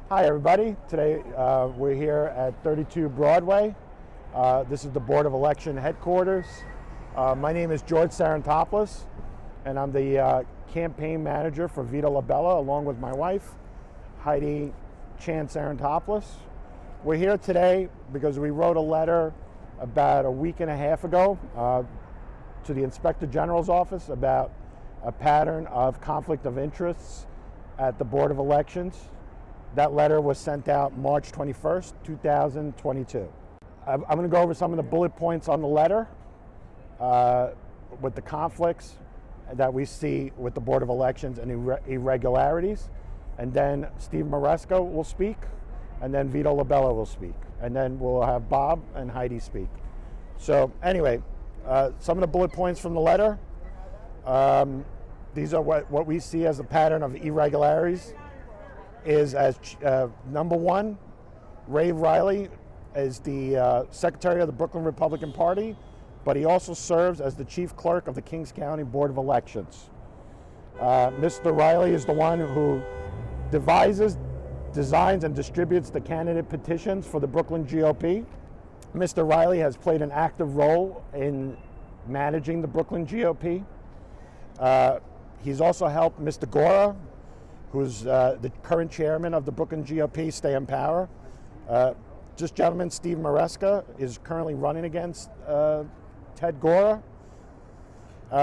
Hi everybody. Today we're here at 32 Broadway. This is the Board of Election headquarters. My name is George Sarantopoulos and I'm the campaign manager for Vita Labella along with my wife, Heidi Chan Sarantopoulos. We're here today because we wrote a letter about a week and a half ago to the Inspector General's office about a pattern of conflict of interests at the Board of Elections. That letter was sent out March 21st, 2022. I'm going to go over some of the bullet points on the letter with the conflicts that we see with the Board of Elections and irregularities. And then Steve Maresca will speak, and then Vita Labella will speak. And then we'll have Bob and Heidi speak. So anyway, some of the bullet points from the letter. These are what we see as a pattern of irregularities. Is as number one, Ray Riley is the secretary of the Brooklyn Republican Party, but he also serves as the chief clerk of the Kings County Board of Elections. Mr. Riley is the one who devises, designs, and distributes the candidate petitions for the Brooklyn GOP. Mr. Riley has played an active role in managing the Brooklyn GOP. He's also helped Mr. Gora, who's the current chairman of the Brooklyn GOP, stay in power. This gentleman, Steve Maresca, is currently running against Ted Gora.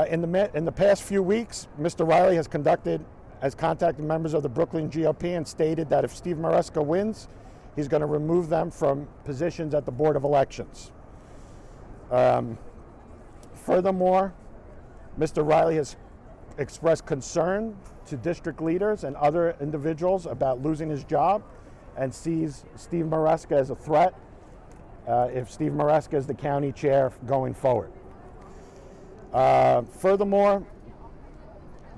In the past few weeks, Mr. Riley has contacted members of the Brooklyn GOP and stated that if Steve Maresca wins, he's going to remove them from positions at the Board of Elections. Furthermore, Mr. Riley has expressed concern to district leaders and other individuals about losing his job and sees Steve Maresca as a threat if Steve Maresca is the county chair going forward. Furthermore,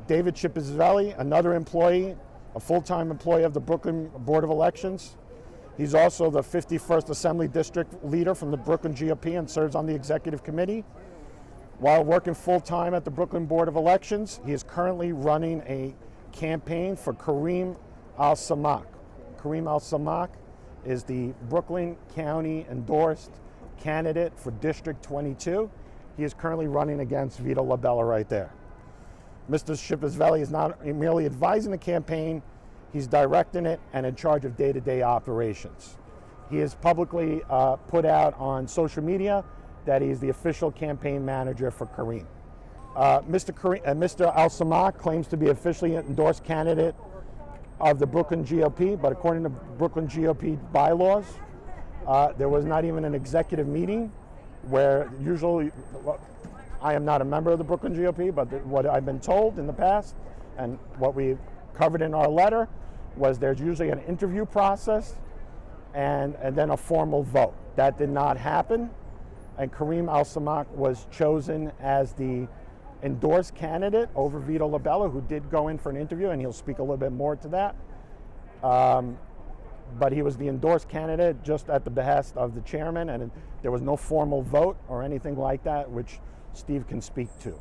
David Chippizzelli, another employee, a full-time employee of the Brooklyn Board of Elections. He's also the 51st Assembly District leader from the Brooklyn GOP and serves on the executive committee. While working full-time at the Brooklyn Board of Elections, he is currently running a campaign for Kareem Al-Samak. Kareem Al-Samak is the Brooklyn County endorsed candidate for District 22. He is currently running against Vita Labella right there. Mr. Chippizzelli is not merely advising the campaign, he's directing it and in charge of day-to-day operations. He has publicly put out on social media that he's the official campaign manager for Kareem. Mr. Al-Samak claims to be officially endorsed candidate of the Brooklyn GOP, but according to Brooklyn GOP bylaws, there was not even an executive meeting where usually, I am not a member of the Brooklyn GOP, but what I've been told in the past and what we covered in our letter was there's usually an interview process and then a formal vote. That did not happen. And Kareem Al-Samak was chosen as the endorsed candidate over Vita Labella, who did go in for an interview, and he'll speak a little bit more to that. But he was the endorsed candidate just at the behest of the chairman, and there was no formal vote or anything like that, which Steve can speak to.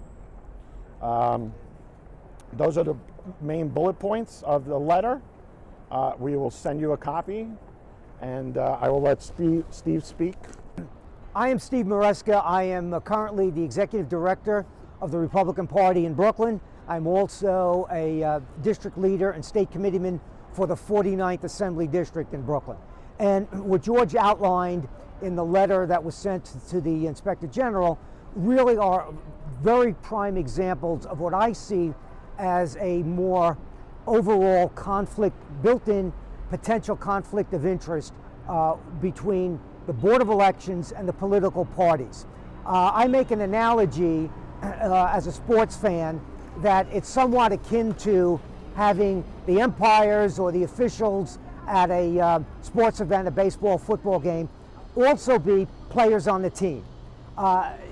Those are the main bullet points of the letter. We will send you a copy, and I will let Steve speak. I am Steve Maresca. I am currently the executive director of the Republican Party in Brooklyn. I'm also a district leader and state committeeman for the 49th Assembly District in Brooklyn. And what George outlined in the letter that was sent to the Inspector General really are very prime examples of what I see as a more overall conflict, built-in potential conflict of interest between the Board of Elections and the political parties. I make an analogy as a sports fan that it's somewhat akin to having the umpires or the officials at a sports event, a baseball, football game, also be players on the team.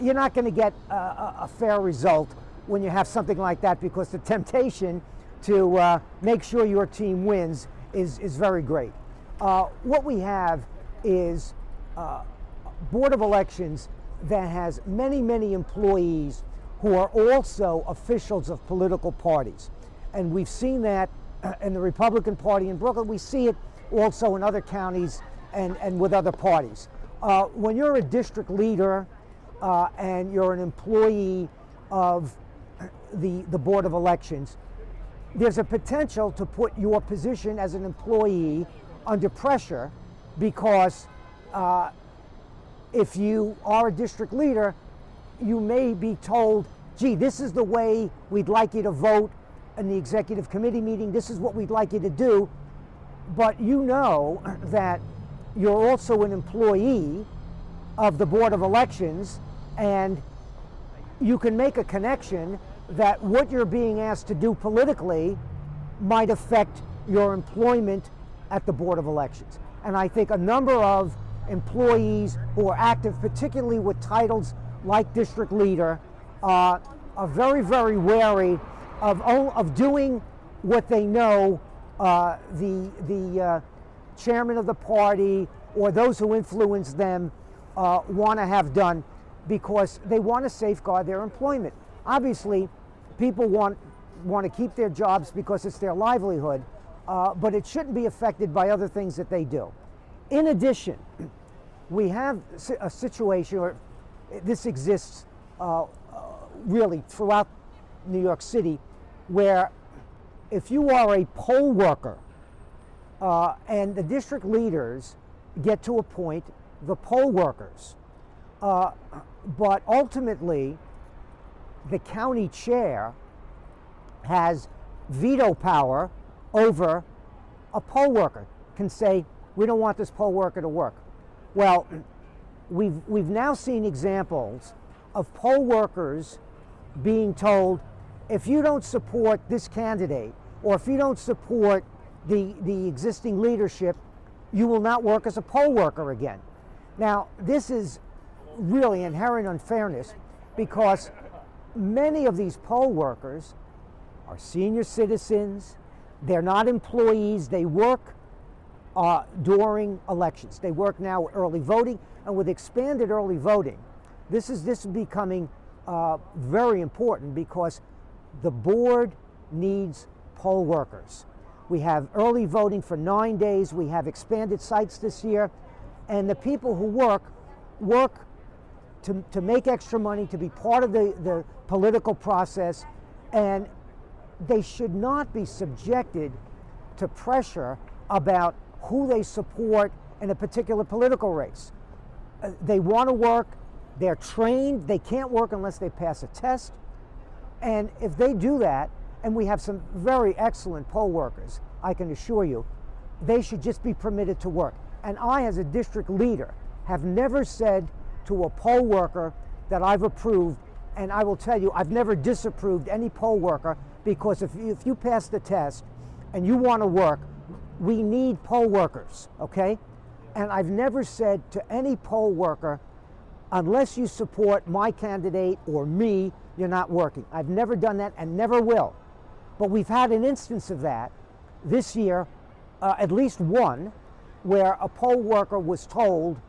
You're not going to get a fair result when you have something like that, because the temptation to make sure your team wins is very great. What we have is Board of Elections that has many, many employees who are also officials of political parties. And we've seen that in the Republican Party in Brooklyn. We see it also in other counties and with other parties. When you're a district leader and you're an employee of the Board of Elections, there's a potential to put your position as an employee under pressure because if you are a district leader, you may be told, gee, this is the way we'd like you to vote in the executive committee meeting, this is what we'd like you to do, but you know that you're also an employee of the Board of Elections, and you can make a connection that what you're being asked to do politically might affect your employment at the Board of Elections. And I think a number of employees who are active, particularly with titles like district leader, are very, very wary of doing what they know the chairman of the party or those who influence them want to have done, because they want to safeguard their employment. Obviously, people want to keep their jobs because it's their livelihood, but it shouldn't be affected by other things that they do. In addition, we have a situation where this exists really throughout New York City, where if you are a poll worker and the district leaders get to appoint the poll workers, but ultimately the county chair has veto power over a poll worker, can say, we don't want this poll worker to work. Well, we've now seen examples of poll workers being told, if you don't support this candidate, or if you don't support the existing leadership, you will not work as a poll worker again. Now, this is really inherent unfairness, because many of these poll workers are senior citizens, they're not employees, they work during elections. They work now with early voting, and with expanded early voting, this is becoming very important, because the board needs poll workers. We have early voting for 9 days, we have expanded sites this year, and the people who work to make extra money, to be part of the political process, and they should not be subjected to pressure about who they support in a particular political race. They want to work, they're trained, they can't work unless they pass a test, and if they do that, and we have some very excellent poll workers, I can assure you, they should just be permitted to work. And I, as a district leader, have never said to a poll worker that I've approved, and I will tell you, I've never disapproved any poll worker, because if you pass the test and you want to work, we need poll workers, okay? And I've never said to any poll worker, unless you support my candidate or me, you're not working. I've never done that and never will. But we've had an instance of that this year, at least one, where a poll worker was told,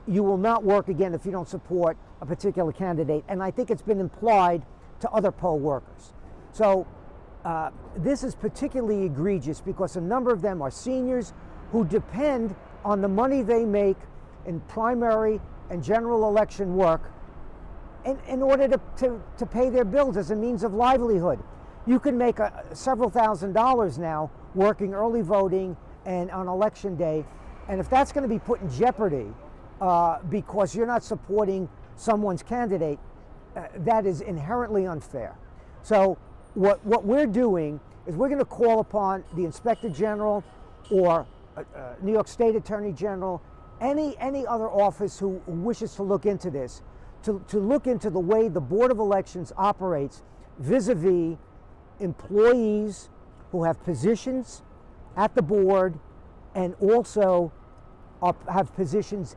you will not work again if you don't support a particular candidate. And I think it's been implied to other poll workers. So this is particularly egregious, because a number of them are seniors who depend on the money they make in primary and general election work in order to pay their bills as a means of livelihood. You can make several $1,000s now working early voting and on election day, and if that's going to be put in jeopardy because you're not supporting someone's candidate, that is inherently unfair. So what we're doing is we're going to call upon the Inspector General or New York State Attorney General, any other office who wishes to look into this, to look into the way the Board of Elections operates vis-a-vis employees who have positions at the board and also have positions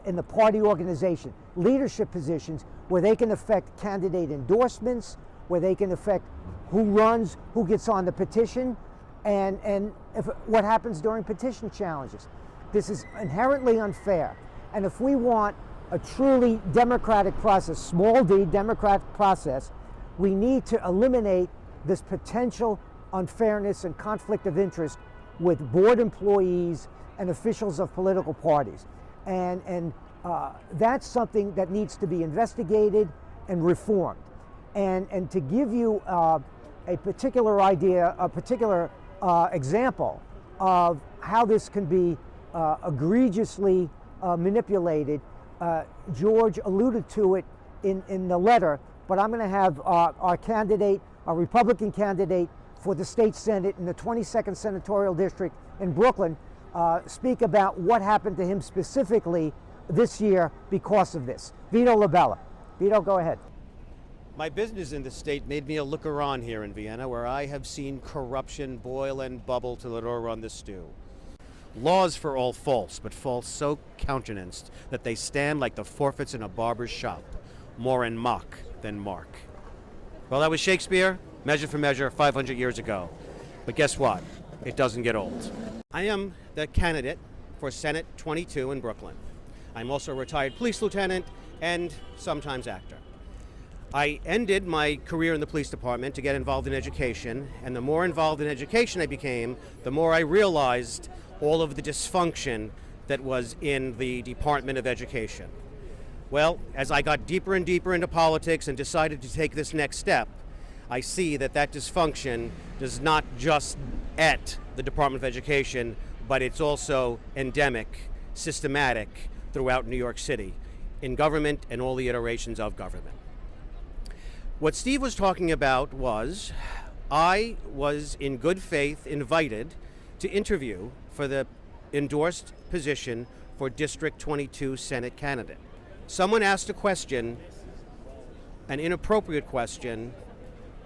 in the party organization, leadership positions where they can affect candidate endorsements, where they can affect who runs, who gets on the petition, and what happens during petition challenges. This is inherently unfair. And if we want a truly democratic process, small d democratic process, we need to eliminate this potential unfairness and conflict of interest with board employees and officials of political parties. And that's something that needs to be investigated and reformed. And to give you a particular idea, a particular example of how this can be egregiously manipulated, George alluded to it in the letter, but I'm going to have our candidate, our Republican candidate for the state Senate in the 22nd Senatorial District in Brooklyn, speak about what happened to him specifically this year because of this. Vito Labella. Vito, go ahead. My business in the state made me a looker-on here in Vienna, where I have seen corruption boil and bubble till it o'er run the stew. Laws for all false, but false so countenanced that they stand like the forfeits in a barber's shop, more in mock than mark. Well, that was Shakespeare, measure for measure, 500 years ago. But guess what? It doesn't get old. I am the candidate for Senate 22 in Brooklyn. I'm also a retired police lieutenant and sometimes actor. I ended my career in the police department to get involved in education, and the more involved in education I became, the more I realized all of the dysfunction that was in the Department of Education. Well, as I got deeper and deeper into politics and decided to take this next step, I see that that dysfunction does not just at the Department of Education, but it's also endemic, systematic throughout New York City, in government and all the iterations of government. What Steve was talking about was, I was in good faith invited to interview for the endorsed position for District 22 Senate candidate. Someone asked a question, an inappropriate question: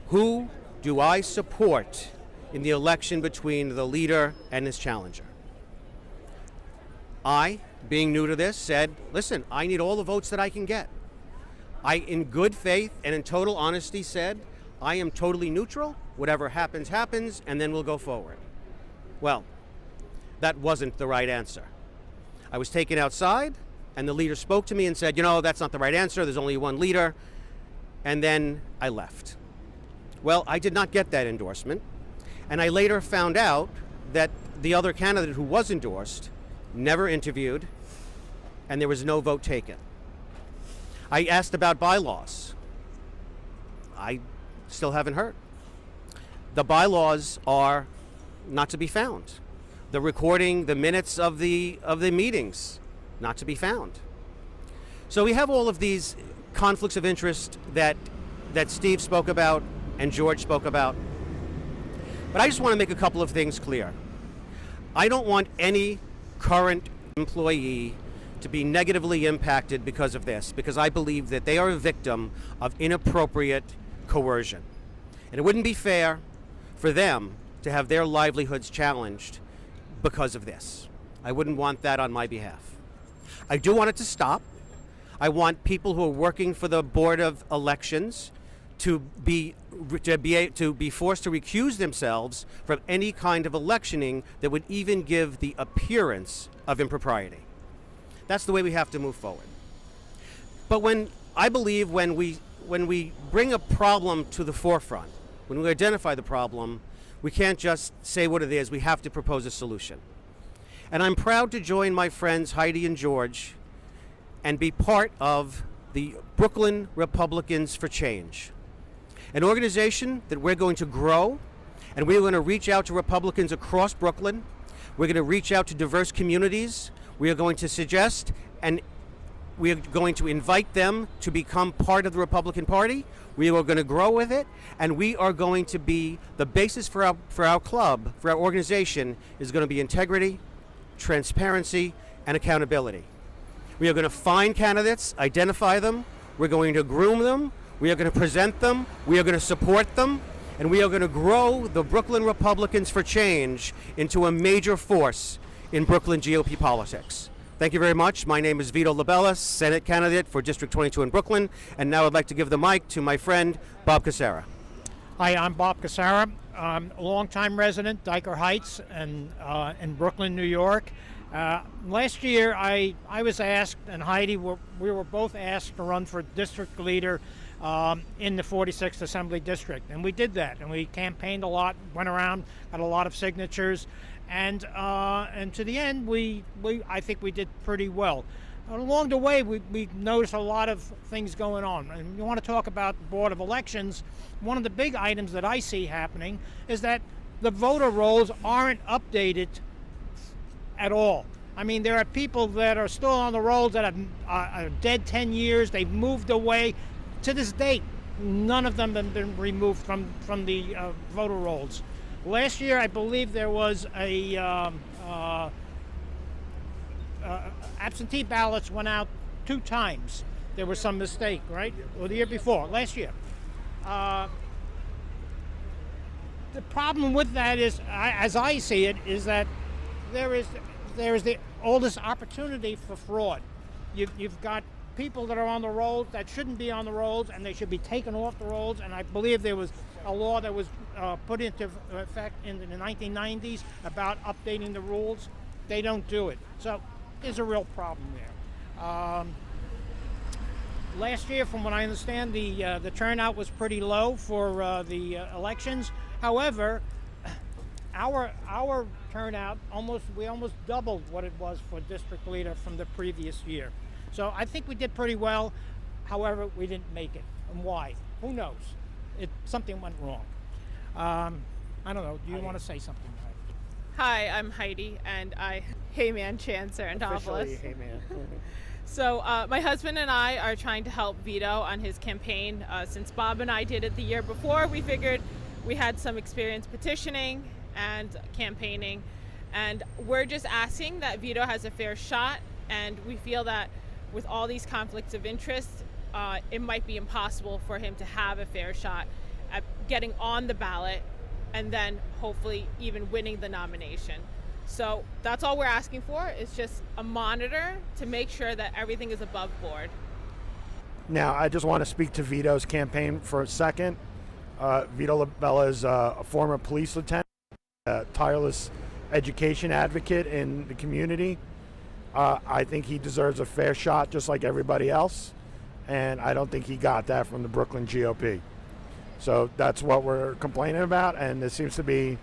who do I support in the election between the leader and his challenger? I, being new to this, said, listen, I need all the votes that I can get. I, in good faith and in total honesty, said, I am totally neutral. Whatever happens, happens, and then we'll go forward. Well, that wasn't the right answer. I was taken outside, and the leader spoke to me and said, you know, that's not the right answer. There's only one leader. And then I left. Well, I did not get that endorsement. And I later found out that the other candidate who was endorsed never interviewed, and there was no vote taken. I asked about bylaws. I still haven't heard. The bylaws are not to be found. The recording, the minutes of the meetings, not to be found. So we have all of these conflicts of interest that Steve spoke about and George spoke about. But I just want to make a couple of things clear. I don't want any current employee to be negatively impacted because of this, because I believe that they are a victim of inappropriate coercion. And it wouldn't be fair for them to have their livelihoods challenged because of this. I wouldn't want that on my behalf. I do want it to stop. I want people who are working for the Board of Elections to be forced to recuse themselves from any kind of electioning that would even give the appearance of impropriety. That's the way we have to move forward. But I believe when we bring a problem to the forefront, when we identify the problem, we can't just say what it is. We have to propose a solution. And I'm proud to join my friends Heidi and George and be part of the Brooklyn Republicans for Change, an organization that we're going to grow, and we're going to reach out to Republicans across Brooklyn. We're going to reach out to diverse communities. We are going to suggest and we are going to invite them to become part of the Republican Party. We are going to grow with it, and we are going to be the basis for our club, for our organization, is going to be integrity, transparency, and accountability. We are going to find candidates, identify them, we're going to groom them, we are going to present them, we are going to support them, and we are going to grow the Brooklyn Republicans for Change into a major force in Brooklyn GOP politics. Thank you very much. My name is Vito Labella, Senate candidate for District 22 in Brooklyn, and now I'd like to give the mic to my friend Bob Cassara. Hi, I'm Bob Cassara. I'm a longtime resident, Dyker Heights, and in Brooklyn, New York. Last year, I was asked, and Heidi, we were both asked to run for district leader in the 46th Assembly District, and we did that, and we campaigned a lot, went around, got a lot of signatures, and to the end, I think we did pretty well. Along the way, we noticed a lot of things going on. And you want to talk about the Board of Elections, one of the big items that I see happening is that the voter rolls aren't updated at all. I mean, there are people that are still on the rolls that are dead 10 years. They've moved away. To this date, none of them have been removed from the voter rolls. Last year, I believe there was absentee ballots went out 2 times. There was some mistake, right? Or the year before, last year. The problem with that is, as I see it, is that there is the oldest opportunity for fraud. You've got people that are on the rolls that shouldn't be on the rolls, and they should be taken off the rolls. And I believe there was a law that was put into effect in the 1990s about updating the rules. They don't do it. So there's a real problem there. Last year, from what I understand, the turnout was pretty low for the elections. However, our turnout we almost doubled what it was for district leader from the previous year. So I think we did pretty well. However, we didn't make it. And why? Who knows? Something went wrong. I don't know. Do you want to say something? Hi, I'm Heidi, and hey man, Chancer and Novelist. Hey man. So my husband and I are trying to help Vito on his campaign. Since Bob and I did it the year before, we figured we had some experience petitioning and campaigning, and we're just asking that Vito has a fair shot, and we feel that with all these conflicts of interest, it might be impossible for him to have a fair shot at getting on the ballot and then hopefully even winning the nomination. So that's all we're asking for, is just a monitor to make sure that everything is above board. Now, I just want to speak to Vito's campaign for a second. Vito Labella is a former police lieutenant, a tireless education advocate in the community. I think he deserves a fair shot just like everybody else, and I don't think he got that from the Brooklyn GOP. So that's what we're complaining about, and there seems to be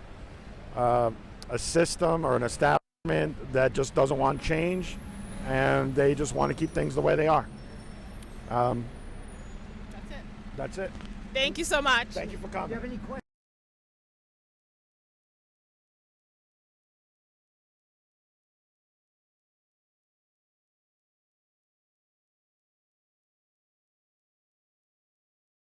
a system or an establishment that just doesn't want change, and they just want to keep things the way they are. That's it. That's it. Thank you so much. Thank you for coming. Do you have any questions?